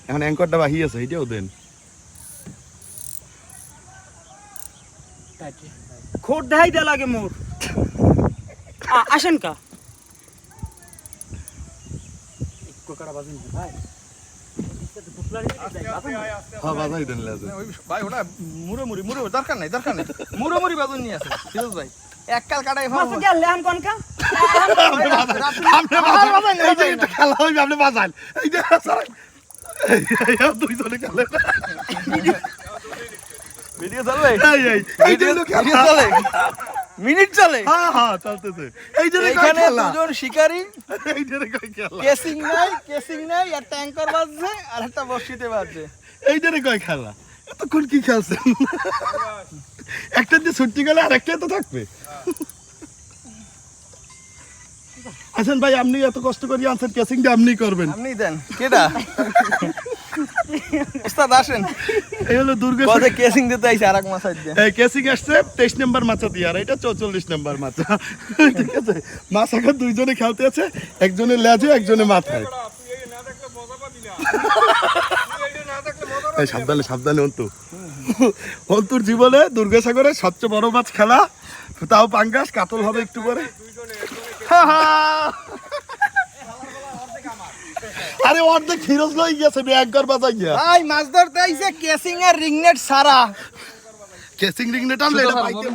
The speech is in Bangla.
এখন অ্যাঙ্করটা বাহি আছে এইটাও দেন খোট দেখাই দেয়া লাগে মোর আসেন কা ভাই হ্যাঁ বাজাই দেন লেজে ভাই ওটা মুড়ো দরকার নাই মুড়ো বাজন নিয়ে আসে ফিরোজ ভাই এককাল কাটাই ভালো মাছ গেল লেহান কোন কা আপনি বাজান এই যে এটা খেলা হইবে আপনি বাজান এই যে সরাই এই দুইজনে খেলে ভিডিও চলবে এই যে ভিডিও চলে মিনিট চলে হ্যাঁ হ্যাঁ চলতেছে এই যে এখানে দুজন শিকারী এই যে কই খেলা কেসিং নাই আর ট্যাঙ্কার বাজছে আর একটা বর্ষিতে বাজছে এই যে কই খেলা এতক্ষণ কি খেলছেন একটা দিয়ে ছুটি গেলে আর একটা তো থাকবে আসেন ভাই আপনি এত কষ্ট করে আনছেন কেসিং দিয়ে আপনি করবেন আপনি দেন কেডা ওস্তাদ আসেন এই হলো দুর্গা কত কেসিং দিতে আইছে আরেক মাছ আইছে এই কেসিং আসছে 23 নম্বর মাছা দিয়ে আর এটা 44 নম্বর মাছা ঠিক আছে মাছ এখন দুইজনে খেলতে আছে একজনের লেজে একজনের মাথায় এই সাবধানে অন্তুর জীবনে দুর্গাসাগরে সবচেয়ে বড় মাছ খেলা তাও পাঙ্গাস কাতল হবে একটু পরে আরে অর্ধেক ফিরোজ লই গেছে ব্যাংকার বাজাই গিয়া ভাই মাছ ধরতে আইছে কেসিং আর রিংনেট সারা কেসিং রিং নেট আনলে এটা পাইতে